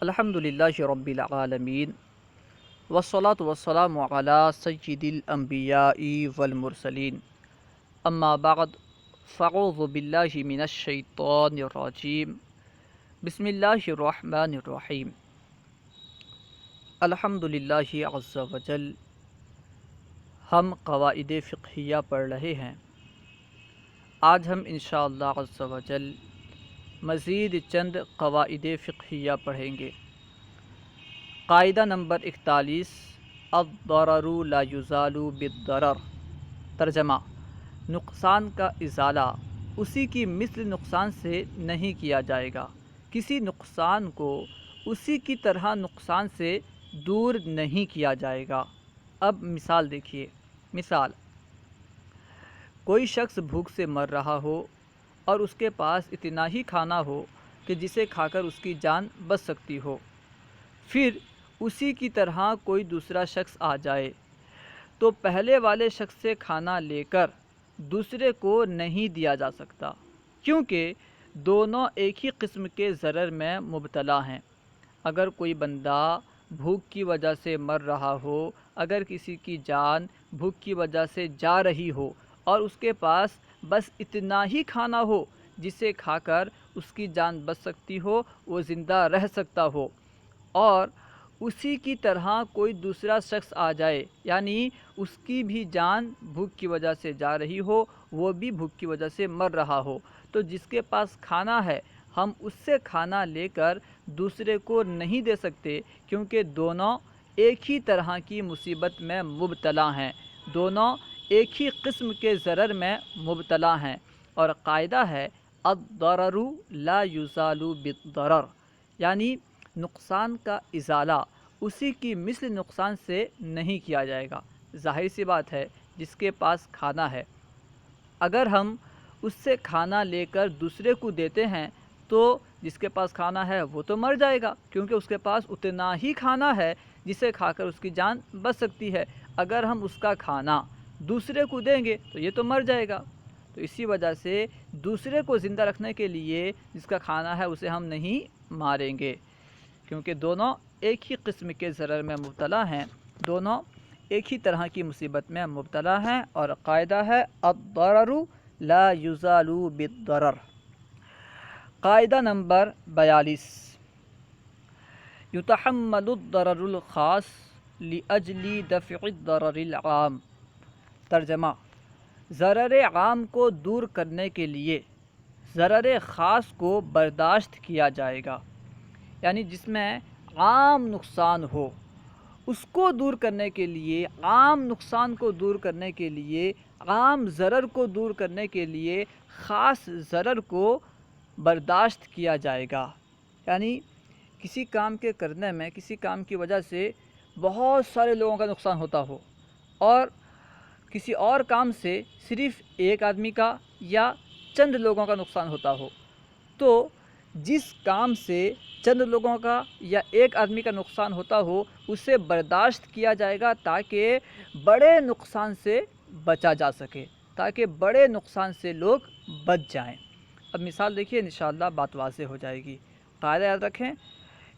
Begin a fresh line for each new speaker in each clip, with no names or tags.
الحمدللہ رب العالمین والصلاة والسلام علی سید الانبیاء والمرسلین اما بعد فاعوذ باللہ من الشیطان الرجیم بسم اللہ الرحمن الرحیم الحمدللہ عز وجل۔ ہم قواعد فقہیہ پڑھ رہے ہیں۔ آج ہم انشاءاللہ عز وجل مزید چند قواعد فقہیہ پڑھیں گے۔ قاعدہ نمبر 41، الضرر لا یزال بالضرر۔ ترجمہ: نقصان کا ازالہ اسی کی مثل نقصان سے نہیں کیا جائے گا، کسی نقصان کو اسی کی طرح نقصان سے دور نہیں کیا جائے گا۔ اب مثال دیکھیے۔ مثال: کوئی شخص بھوک سے مر رہا ہو اور اس کے پاس اتنا ہی کھانا ہو کہ جسے کھا کر اس کی جان بچ سکتی ہو، پھر اسی کی طرح کوئی دوسرا شخص آ جائے تو پہلے والے شخص سے کھانا لے کر دوسرے کو نہیں دیا جا سکتا، کیونکہ دونوں ایک ہی قسم کے ضرر میں مبتلا ہیں۔ اگر کوئی بندہ بھوک کی وجہ سے مر رہا ہو، اگر کسی کی جان بھوک کی وجہ سے جا رہی ہو اور اس کے پاس بس اتنا ہی کھانا ہو جسے کھا کر اس کی جان بچ سکتی ہو، وہ زندہ رہ سکتا ہو، اور اسی کی طرح کوئی دوسرا شخص آ جائے، یعنی اس کی بھی جان بھوک کی وجہ سے جا رہی ہو، وہ بھی بھوک کی وجہ سے مر رہا ہو، تو جس کے پاس کھانا ہے ہم اس سے کھانا لے کر دوسرے کو نہیں دے سکتے، کیونکہ دونوں ایک ہی طرح کی مصیبت میں مبتلا ہیں، دونوں ایک ہی قسم کے ضرر میں مبتلا ہیں۔ اور قاعدہ ہے الضرر لا یزال بالضرر، یعنی نقصان کا ازالہ اسی کی مثل نقصان سے نہیں کیا جائے گا۔ ظاہر سی بات ہے، جس کے پاس کھانا ہے اگر ہم اس سے کھانا لے کر دوسرے کو دیتے ہیں تو جس کے پاس کھانا ہے وہ تو مر جائے گا، کیونکہ اس کے پاس اتنا ہی کھانا ہے جسے کھا کر اس کی جان بچ سکتی ہے۔ اگر ہم اس کا کھانا دوسرے کو دیں گے تو یہ تو مر جائے گا، تو اسی وجہ سے دوسرے کو زندہ رکھنے کے لیے جس کا کھانا ہے اسے ہم نہیں ماریں گے، کیونکہ دونوں ایک ہی قسم کے ضرر میں مبتلا ہیں، دونوں ایک ہی طرح کی مصیبت میں مبتلا ہیں۔ اور قاعدہ ہے الضرر لا یزال بالضرر۔ قاعدہ نمبر 42، یتحمل الضرر الخاص لاجل دفع الضرر العام۔ ترجمہ: ضرر عام کو دور کرنے کے لیے ضرر خاص کو برداشت کیا جائے گا، یعنی جس میں عام نقصان ہو اس کو دور کرنے کے لیے، عام نقصان کو دور کرنے کے لیے، عام ضرر کو دور کرنے کے لیے خاص ضرر کو برداشت کیا جائے گا۔ یعنی کسی کام کے کرنے میں، کسی کام کی وجہ سے بہت سارے لوگوں کا نقصان ہوتا ہو، اور کسی اور کام سے صرف ایک آدمی کا یا چند لوگوں کا نقصان ہوتا ہو، تو جس کام سے چند لوگوں کا یا ایک آدمی کا نقصان ہوتا ہو اسے برداشت کیا جائے گا تاکہ بڑے نقصان سے بچا جا سکے، تاکہ بڑے نقصان سے لوگ بچ جائیں۔ اب مثال دیکھیے، انشاءاللہ بات واضح ہو جائے گی۔ قاعدہ یاد رکھیں،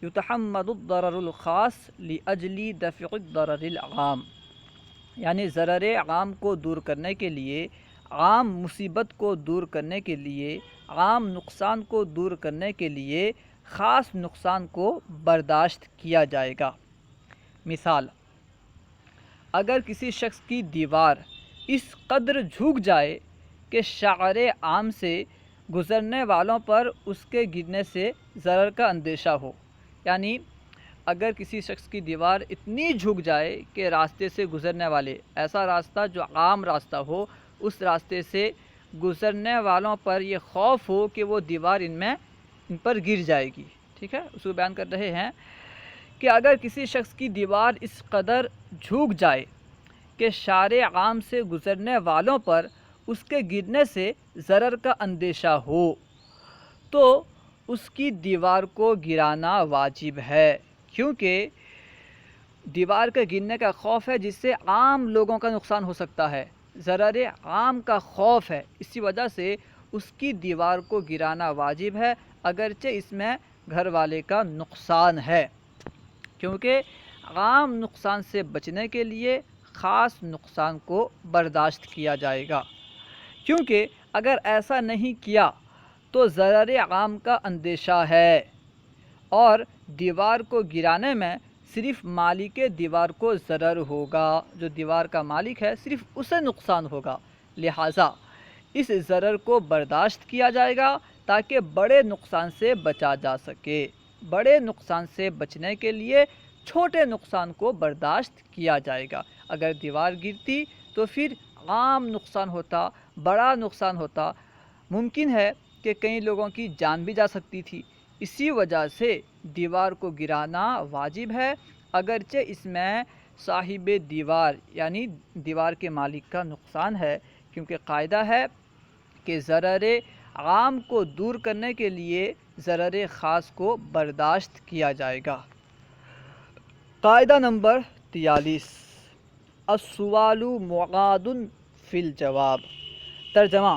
یتحمل الضرر الخاص لاجل دفع الضرر العام، یعنی ضرر عام کو دور کرنے کے لیے، عام مصیبت کو دور کرنے کے لیے، عام نقصان کو دور کرنے کے لیے خاص نقصان کو برداشت کیا جائے گا۔ مثال: اگر کسی شخص کی دیوار اس قدر جھک جائے کہ شعر عام سے گزرنے والوں پر اس کے گرنے سے ضرر کا اندیشہ ہو، یعنی اگر کسی شخص کی دیوار اتنی جھک جائے کہ راستے سے گزرنے والے، ایسا راستہ جو عام راستہ ہو، اس راستے سے گزرنے والوں پر یہ خوف ہو کہ وہ دیوار ان پر گر جائے گی، ٹھیک ہے، اس کو بیان کر رہے ہیں کہ اگر کسی شخص کی دیوار اس قدر جھک جائے کہ شارع عام سے گزرنے والوں پر اس کے گرنے سے ضرر کا اندیشہ ہو تو اس کی دیوار کو گرانا واجب ہے، کیونکہ دیوار کے گرنے کا خوف ہے جس سے عام لوگوں کا نقصان ہو سکتا ہے، ضرر عام کا خوف ہے، اسی وجہ سے اس کی دیوار کو گرانا واجب ہے، اگرچہ اس میں گھر والے کا نقصان ہے، کیونکہ عام نقصان سے بچنے کے لیے خاص نقصان کو برداشت کیا جائے گا، کیونکہ اگر ایسا نہیں کیا تو ضرر عام کا اندیشہ ہے، اور دیوار کو گرانے میں صرف مالک دیوار کو ضرر ہوگا، جو دیوار کا مالک ہے صرف اسے نقصان ہوگا، لہٰذا اس ضرر کو برداشت کیا جائے گا تاکہ بڑے نقصان سے بچا جا سکے۔ بڑے نقصان سے بچنے کے لیے چھوٹے نقصان کو برداشت کیا جائے گا۔ اگر دیوار گرتی تو پھر عام نقصان ہوتا، بڑا نقصان ہوتا، ممکن ہے کہ کئی لوگوں کی جان بھی جا سکتی تھی۔ اسی وجہ سے دیوار کو گرانا واجب ہے، اگرچہ اس میں صاحب دیوار یعنی دیوار کے مالک کا نقصان ہے، کیونکہ قاعدہ ہے کہ ضرر عام کو دور کرنے کے لیے ضرر خاص کو برداشت کیا جائے گا۔ قاعدہ نمبر 43، السوال معاد فی الجواب۔ ترجمہ: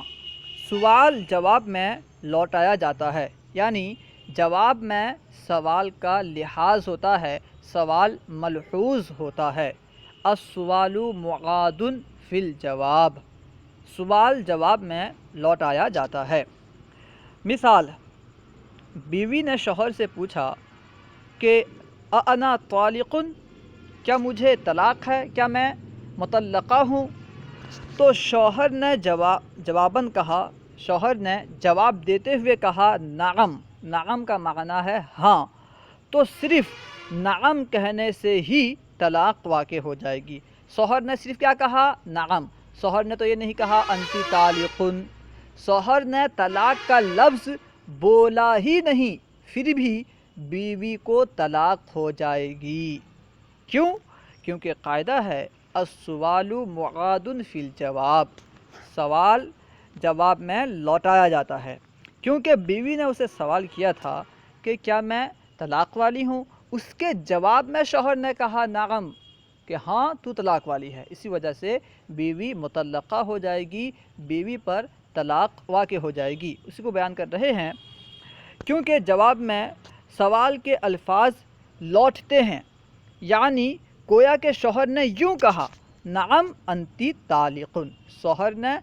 سوال جواب میں لوٹایا جاتا ہے، یعنی جواب میں سوال کا لحاظ ہوتا ہے، سوال ملحوظ ہوتا ہے۔ السوال معاد فی الجواب، سوال جواب میں لوٹایا جاتا ہے۔ مثال: بیوی نے شوہر سے پوچھا کہ انا طالق، کیا مجھے طلاق ہے، کیا میں مطلقہ ہوں؟ تو شوہر نے جواباً کہا، شوہر نے جواب دیتے ہوئے کہا نعم۔ نعم کا معنی ہے ہاں، تو صرف نعم کہنے سے ہی طلاق واقع ہو جائے گی۔ شوہر نے صرف کیا کہا؟ نعم۔ شوہر نے تو یہ نہیں کہا انتی طالق، شوہر نے طلاق کا لفظ بولا ہی نہیں، پھر بھی بیوی کو طلاق ہو جائے گی۔ کیوں؟ کیونکہ قاعدہ ہے السوال معاد فی الجواب، سوال جواب میں لوٹایا جاتا ہے، کیونکہ بیوی نے اسے سوال کیا تھا کہ کیا میں طلاق والی ہوں، اس کے جواب میں شوہر نے کہا نعم، کہ ہاں تو طلاق والی ہے، اسی وجہ سے بیوی مطلقہ ہو جائے گی، بیوی پر طلاق واقع ہو جائے گی۔ اسی کو بیان کر رہے ہیں، کیونکہ جواب میں سوال کے الفاظ لوٹتے ہیں، یعنی گویا کہ شوہر نے یوں کہا نعم انتی طالق، شوہر نے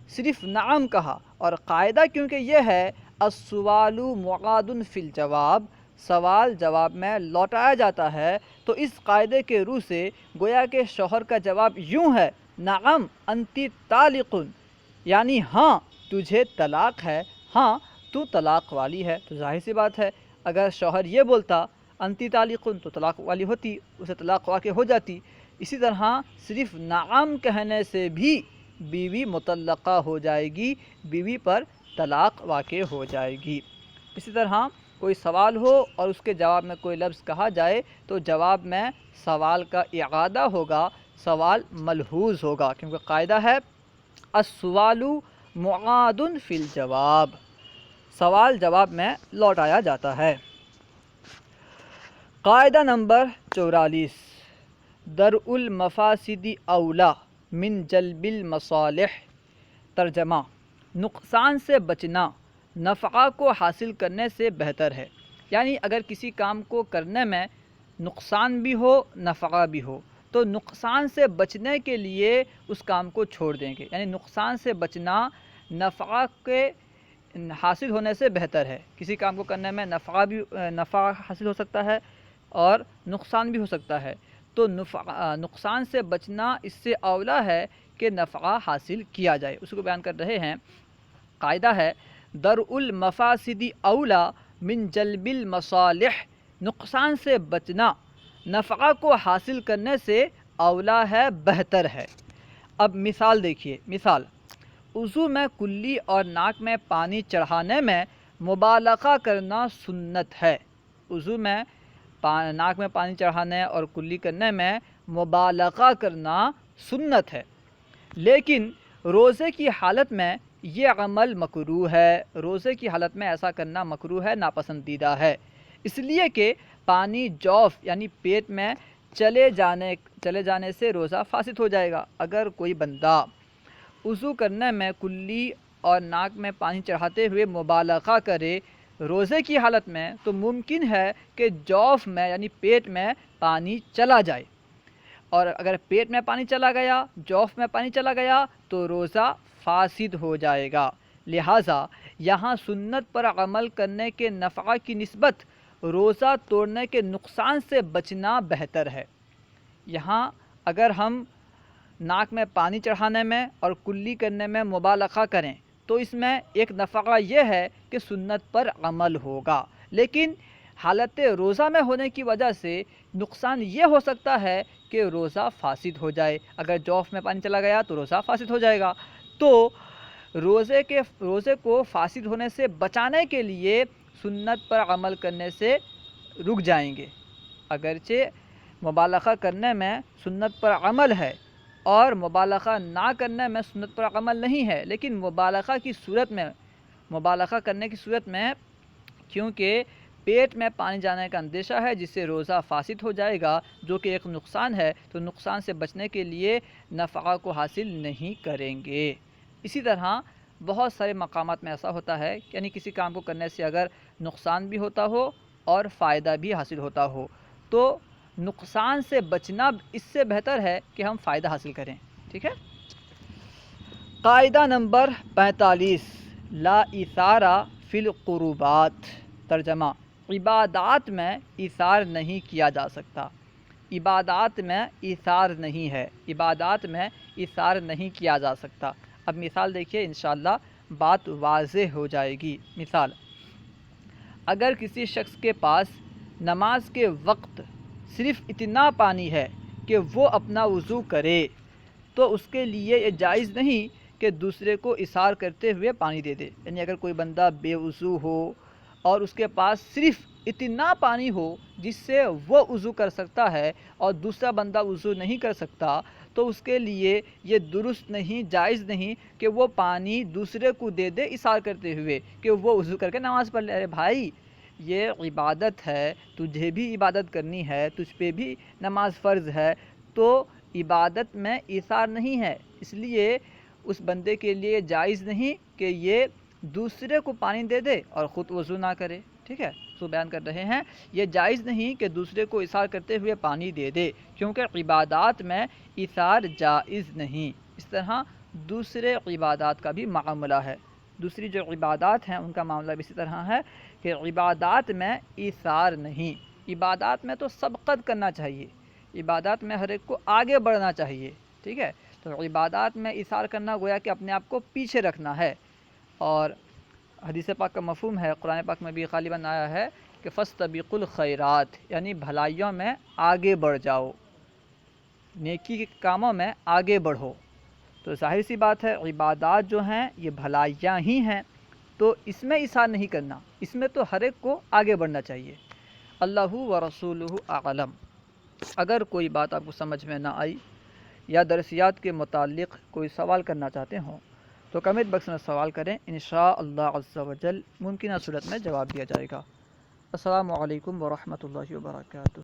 صرف نعم کہا، اور قاعدہ کیونکہ یہ ہے السوال معاد فی الجواب، سوال جواب میں لوٹایا جاتا ہے، تو اس قاعدے کے روح سے گویا کہ شوہر کا جواب یوں ہے نعم انتی طالق، یعنی ہاں تجھے طلاق ہے، ہاں تو طلاق والی ہے۔ تو ظاہر سی بات ہے اگر شوہر یہ بولتا انتی طالق تو طلاق والی ہوتی، اسے طلاق واقع ہو جاتی۔ اسی طرح صرف نعم کہنے سے بھی بیوی مطلقہ ہو جائے گی، بیوی پر طلاق واقع ہو جائے گی۔ اسی طرح کوئی سوال ہو اور اس کے جواب میں کوئی لفظ کہا جائے تو جواب میں سوال کا اعادہ ہوگا، سوال ملحوظ ہوگا، کیونکہ قاعدہ ہے السوال معاد فی الجواب، سوال جواب میں لوٹایا جاتا ہے۔ قاعدہ نمبر 44، درء المفاسد اولی من جلب المصالح۔ ترجمہ: نقصان سے بچنا نفع کو حاصل کرنے سے بہتر ہے، یعنی اگر کسی کام کو کرنے میں نقصان بھی ہو نفع بھی ہو تو نقصان سے بچنے کے لیے اس کام کو چھوڑ دیں گے، یعنی نقصان سے بچنا نفع کے حاصل ہونے سے بہتر ہے۔ کسی کام کو کرنے میں نفع حاصل ہو سکتا ہے اور نقصان بھی ہو سکتا ہے، تو نقصان سے بچنا اس سے اولا ہے کہ نفع حاصل کیا جائے۔ اس کو بیان کر رہے ہیں، قاعدہ ہے درء المفاسد اولی من جلب المصالح، نقصان سے بچنا نفع کو حاصل کرنے سے اولا ہے، بہتر ہے۔ اب مثال دیکھیے، مثال وضو میں کلی اور ناک میں پانی چڑھانے میں مبالغہ کرنا سنت ہے۔ وضو میں ناک میں پانی چڑھانے اور کلی کرنے میں مبالغہ کرنا سنت ہے، لیکن روزے کی حالت میں یہ عمل مکروہ ہے، روزے کی حالت میں ایسا کرنا مکروہ ہے، ناپسندیدہ ہے، اس لیے کہ پانی جوف یعنی پیٹ میں چلے جانے سے روزہ فاسد ہو جائے گا۔ اگر کوئی بندہ وضو کرنے میں کلی اور ناک میں پانی چڑھاتے ہوئے مبالغہ کرے روزے کی حالت میں تو ممکن ہے کہ جوف میں یعنی پیٹ میں پانی چلا جائے، اور اگر پیٹ میں پانی چلا گیا، جوف میں پانی چلا گیا تو روزہ فاسد ہو جائے گا۔ لہٰذا یہاں سنت پر عمل کرنے کے نفع کی نسبت روزہ توڑنے کے نقصان سے بچنا بہتر ہے۔ یہاں اگر ہم ناک میں پانی چڑھانے میں اور کلی کرنے میں مبالغہ کریں تو اس میں ایک نفع یہ ہے کہ سنت پر عمل ہوگا، لیکن حالت روزہ میں ہونے کی وجہ سے نقصان یہ ہو سکتا ہے کہ روزہ فاسد ہو جائے۔ اگر جوف میں پانی چلا گیا تو روزہ فاسد ہو جائے گا۔ تو روزے کو فاسد ہونے سے بچانے کے لیے سنت پر عمل کرنے سے رک جائیں گے۔ اگرچہ مبالغہ کرنے میں سنت پر عمل ہے اور مبالغہ نہ کرنے میں سنت پر عمل نہیں ہے، لیکن مبالغہ کرنے کی صورت میں کیونکہ پیٹ میں پانی جانے کا اندیشہ ہے جس سے روزہ فاسد ہو جائے گا، جو کہ ایک نقصان ہے، تو نقصان سے بچنے کے لیے نفع کو حاصل نہیں کریں گے۔ اسی طرح بہت سارے مقامات میں ایسا ہوتا ہے، یعنی کسی کام کو کرنے سے اگر نقصان بھی ہوتا ہو اور فائدہ بھی حاصل ہوتا ہو تو نقصان سے بچنا اس سے بہتر ہے کہ ہم فائدہ حاصل کریں۔ ٹھیک ہے۔ قاعدہ نمبر 45 لا ایثارہ فی القربات۔ ترجمہ: عبادات میں ایثار نہیں کیا جا سکتا۔ عبادات میں ایثار نہیں ہے، عبادات میں ایثار نہیں کیا جا سکتا۔ اب مثال دیکھیے، انشاءاللہ بات واضح ہو جائے گی۔ مثال: اگر کسی شخص کے پاس نماز کے وقت صرف اتنا پانی ہے کہ وہ اپنا وضو کرے تو اس کے لیے یہ جائز نہیں کہ دوسرے کو ایثار کرتے ہوئے پانی دے دے۔ یعنی اگر کوئی بندہ بے وضو ہو اور اس کے پاس صرف اتنا پانی ہو جس سے وہ وضو کر سکتا ہے اور دوسرا بندہ وضو نہیں کر سکتا، تو اس کے لیے یہ درست نہیں، جائز نہیں کہ وہ پانی دوسرے کو دے دے ایثار کرتے ہوئے کہ وہ وضو کر کے نماز پڑھ لے۔ ارے بھائی، یہ عبادت ہے، تجھے بھی عبادت کرنی ہے، تجھ پہ بھی نماز فرض ہے، تو عبادت میں ایثار نہیں ہے، اس لیے اس بندے کے لیے جائز نہیں کہ یہ دوسرے کو پانی دے دے اور خود وضو نہ کرے۔ ٹھیک ہے، تو بیان کر رہے ہیں یہ جائز نہیں کہ دوسرے کو ایثار کرتے ہوئے پانی دے دے، کیونکہ عبادات میں ایثار جائز نہیں۔ اس طرح دوسرے عبادات کا بھی معاملہ ہے، دوسری جو عبادات ہیں ان کا معاملہ بھی اسی طرح ہے کہ عبادات میں ایثار نہیں۔ عبادات میں تو سبقت کرنا چاہیے، عبادات میں ہر ایک کو آگے بڑھنا چاہیے۔ ٹھیک ہے، تو عبادات میں ایثار کرنا گویا کہ اپنے آپ کو پیچھے رکھنا ہے، اور حدیث پاک کا مفہوم ہے، قرآن پاک میں بھی غالباً آیا ہے کہ فاستبقوا الخیرات، یعنی بھلائیوں میں آگے بڑھ جاؤ، نیکی کے کاموں میں آگے بڑھو۔ تو ظاہر سی بات ہے عبادات جو ہیں یہ بھلائیاں ہی ہیں، تو اس میں ایثار نہیں کرنا، اس میں تو ہر ایک کو آگے بڑھنا چاہیے۔ اللہ و رسولہ اعلم۔ اگر کوئی بات آپ کو سمجھ میں نہ آئی یا درسیات کے متعلق کوئی سوال کرنا چاہتے ہوں تو کمنٹ باکس میں سوال کریں، انشاءاللہ عز و جل ممکنہ صورت میں جواب دیا جائے گا۔ السلام علیکم ورحمۃ اللہ وبرکاتہ۔